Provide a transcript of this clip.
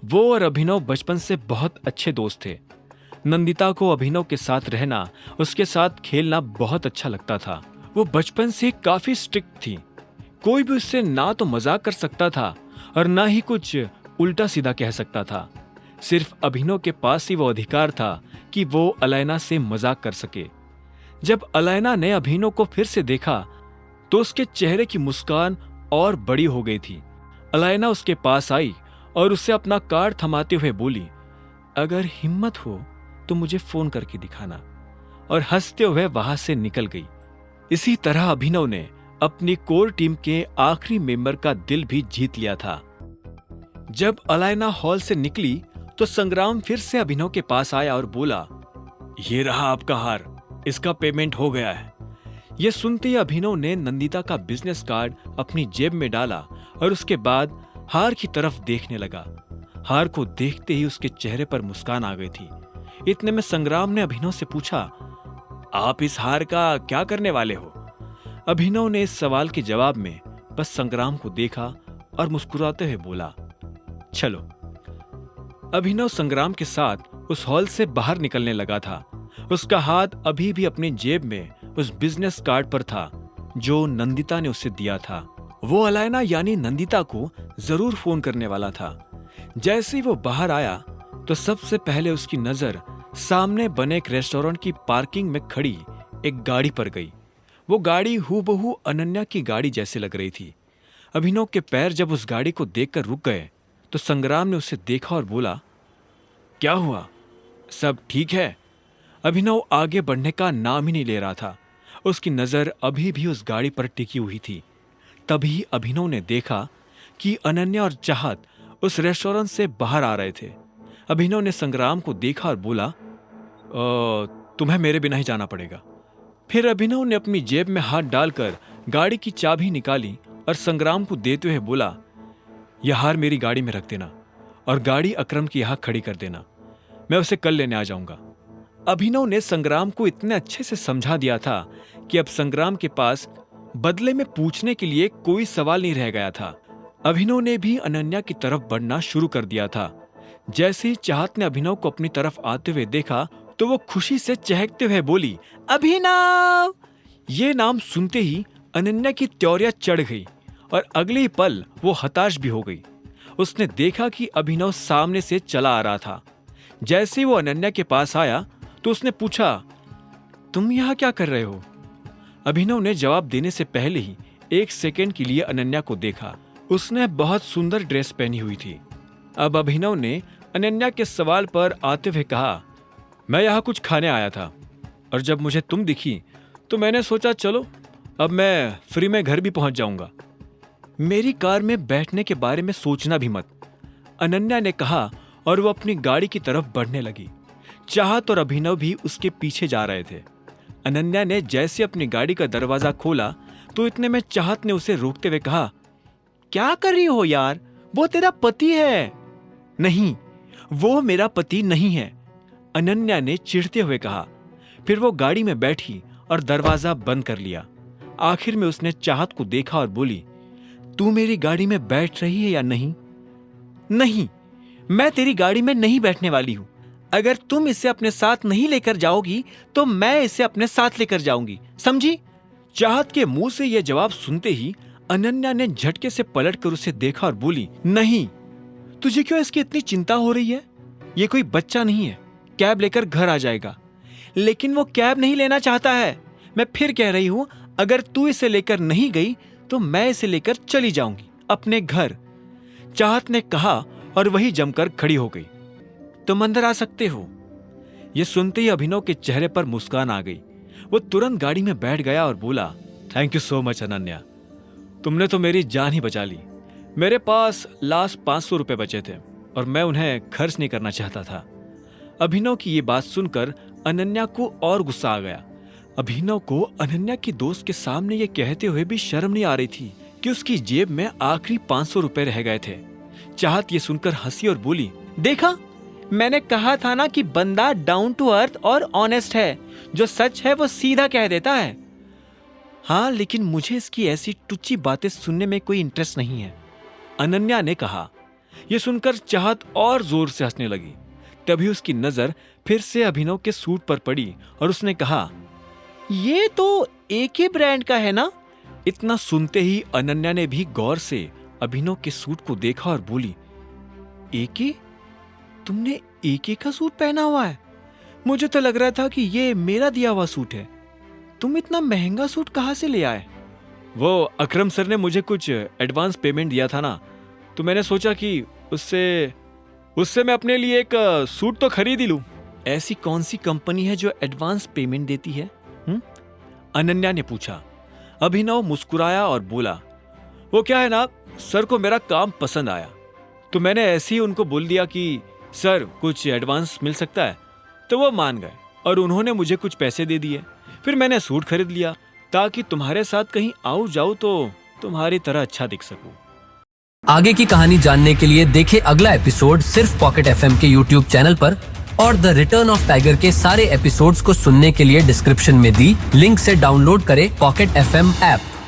वो और अभिनव बचपन से बहुत अच्छे दोस्त थे। नंदिता को अभिनव के साथ रहना, उसके साथ खेलना बहुत अच्छा लगता था। वो बचपन से काफी स्ट्रिक्ट थी। कोई भी उससे ना तो मजाक कर सकता था और ना ही कुछ उल्टा सीधा कह सकता था। सिर्फ अभिनव के पास ही वो अधिकार था कि वो अलैना से मजाक कर सके। जब अलैना ने अभिनव को फिर से देखा तो उसके चेहरे की मुस्कान और बड़ी हो गई थी। अलैना उसके पास आई और उसे अपना कार्ड थमाते हुए बोली, अगर हिम्मत हो तो मुझे फोन करके दिखाना, और हंसते हुए वहां से निकल गई। इसी तरह अभिनव ने अपनी कोर टीम के आखिरी मेंबर का दिल भी जीत लिया था। जब अलैना हॉल से निकली तो संग्राम फिर से अभिनव के पास आया और बोला, ये रहा आपका हार, इसका पेमेंट हो गया है। यह सुनते ही अभिनव ने नंदिता का बिजनेस कार्ड अपनी जेब में डाला और उसके बाद हार की तरफ देखने लगा। हार को देखते ही उसके चेहरे पर मुस्कान आ गई थी। इतने में संग्राम ने अभिनव से पूछा, आप इस हार का क्या करने वाले हो? अभिनव ने इस सवाल के जवाब में बस संग्राम को देखा और मुस्कुराते हुए बोला, चलो। अभिनव संग्राम के साथ उस हॉल से बाहर निकलने लगा था। उसका हाथ अभी भी अपनी जेब में उस बिजनेस कार्ड पर था जो नंदिता ने उसे दिया था। वो अलैना यानी नंदिता को जरूर फोन करने वाला था। जैसे ही वो बाहर आया तो सबसे पहले उसकी नजर सामने बने एक रेस्टोरेंट की पार्किंग में खड़ी एक गाड़ी पर गई। वो गाड़ी हूबहू अनन्या की गाड़ी जैसे लग रही थी। अभिनव के पैर जब उस गाड़ी को देखकर रुक गए तो संग्राम ने उसे देखा और बोला, क्या हुआ, सब ठीक है? अभिनव आगे बढ़ने का नाम ही नहीं ले रहा था। उसकी नजर अभी भी उस गाड़ी पर टिकी हुई थी। तभी अभिनव ने देखा कि अनन्या और चाहत उस रेस्टोरेंट से बाहर आ रहे थे। अभिनव ने संग्राम को देखा और बोला, तुम्हें मेरे बिना ही जाना पड़ेगा। फिर अभिनव ने अपनी जेब में हाथ डालकर गाड़ी की चाबी निकाली और संग्राम को देते हुए बोला, यह हार मेरी गाड़ी में रख देना और गाड़ी अकरम की यहां खड़ी कर देना, मैं उसे कल लेने आ जाऊंगा। अभिनव ने संग्राम को इतने अच्छे से समझा दिया था कि अब संग्राम के पास बदले में पूछने के लिए कोई सवाल नहीं रह गया था। अभिनव ने भी अनन्या की तरफ बढ़ना शुरू कर दिया था। जैसे ही चाहत ने अभिनव को अपनी तरफ आते हुए देखा तो वो खुशी से चहकते हुए बोली, अभिनव! ये नाम सुनते ही अनन्या की त्योरिया चढ़ गई और अगले ही पल वो हताश भी हो गई। उसने देखा कि अभिनव सामने से चला आ रहा था। जैसे ही वो अनन्या के पास आया तो उसने पूछा, तुम यहाँ क्या कर रहे हो? अभिनव ने जवाब देने से पहले ही एक सेकंड के लिए अनन्या को देखा। उसने बहुत सुंदर ड्रेस पहनी हुई थी। अब अभिनव ने अनन्या के सवाल पर आते हुए कहा, मैं यहाँ कुछ खाने आया था और जब मुझे तुम दिखी तो मैंने सोचा चलो अब मैं फ्री में घर भी पहुंच जाऊंगा। मेरी कार में बैठने के बारे में सोचना भी मत, अनन्या ने कहा और वो अपनी गाड़ी की तरफ बढ़ने लगी। चाहत और अभिनव भी उसके पीछे जा रहे थे। अनन्या ने जैसे अपनी गाड़ी का दरवाजा खोला तो इतने में चाहत ने उसे रोकते हुए कहा, क्या कर रही हो यार, वो तेरा पति है। नहीं, वो मेरा पति नहीं है, अनन्या ने चिढ़ते हुए कहा। फिर वो गाड़ी में बैठी और दरवाजा बंद कर लिया। आखिर में उसने चाहत को देखा और बोली, तू मेरी गाड़ी में बैठ रही है या नहीं? नहीं, मैं तेरी गाड़ी में नहीं बैठने वाली हूं। अगर तुम इसे अपने साथ नहीं लेकर जाओगी तो मैं इसे अपने साथ लेकर जाऊंगी, समझी? चाहत के मुंह से यह जवाब सुनते ही अनन्या ने झटके से पलटकर उसे देखा और बोली, नहीं, तुझे क्यों इसकी इतनी चिंता हो रही है? ये कोई बच्चा नहीं है, कैब लेकर घर आ जाएगा। लेकिन वो कैब नहीं लेना चाहता है। मैं फिर कह रही हूं, अगर तू इसे लेकर नहीं गई तो मैं इसे लेकर चली जाऊंगी अपने घर, चाहत ने कहा और वही जमकर खड़ी हो गई। तुम अंदर आ सकते हो। यह सुनते ही अभिनव के चेहरे पर मुस्कान आ गई। वो तुरंत गाड़ी में बैठ गया और बोला, thank you so much Ananya, तुमने तो मेरी जान ही बचा ली। मेरे पास लास्ट 500 रुपए बचे थे और मैं उन्हें खर्च नहीं करना चाहता था। अभिनव की ये बात सुनकर अनन्या को और गुस्सा आ गया। अभिनव को अनन्या की दोस्त के सामने ये कहते हुए भी शर्म नहीं आ रही थी कि उसकी जेब में आखिरी 500 रुपए रह गए थे। चाहत ये सुनकर हंसी और बोली, देखा, मैंने कहा था ना कि बंदा डाउन टू अर्थ और ऑनेस्ट है, जो सच है वो सीधा कह देता है। हाँ, लेकिन मुझे इसकी ऐसी टुच्ची बातें सुनने में कोई इंटरेस्ट नहीं है, अनन्या ने कहा। ये सुनकर चाहत और जोर से हंसने लगी। तभी उसकी नजर फिर से अभिनव के सूट पर पड़ी और उसने कहा, ये तो एक ही ब्रांड का है ना? इतना सुनते ही अनन्या ने भी गौर से अभिनव के सूट को देखा और बोली, एके? तुमने एके का सूट पहना हुआ है? मुझे तो लग रहा था कि ये मेरा दिया हुआ सूट है। तुम इतना महंगा सूट कहां से ले आए? वो अकरम सर ने मुझे कुछ एडवांस पेमेंट दिया था ना, तो मैंने सोचा कि उससे मैं अपने लिए एक सूट तो खरीद ही लूं। ऐसी कौन सी कंपनी है जो एडवांस पेमेंट देती है? अनन्या ने पूछा। अभिनव मुस्कुराया और बोला, वो क्या है ना, सर को मेरा काम पसंद आया, तो मैंने ऐसे ही उनको बोल दिया कि सर कुछ एडवांस मिल सकता है, तो वो मान गए और उन्होंने मुझे कुछ पैसे दे दिए। फिर मैंने सूट खरीद लिया ताकि तुम्हारे साथ कहीं आऊं जाऊं तो तुम्हारी तरह अच्छा दिख सकूं। आगे की कहानी जानने के लिए देखें अगला एपिसोड सिर्फ पॉकेट एफएम के यूट्यूब चैनल पर, और द रिटर्न ऑफ टाइगर के सारे एपिसोड्स को सुनने के लिए डिस्क्रिप्शन में दी लिंक से डाउनलोड करें पॉकेट एफएम ऐप।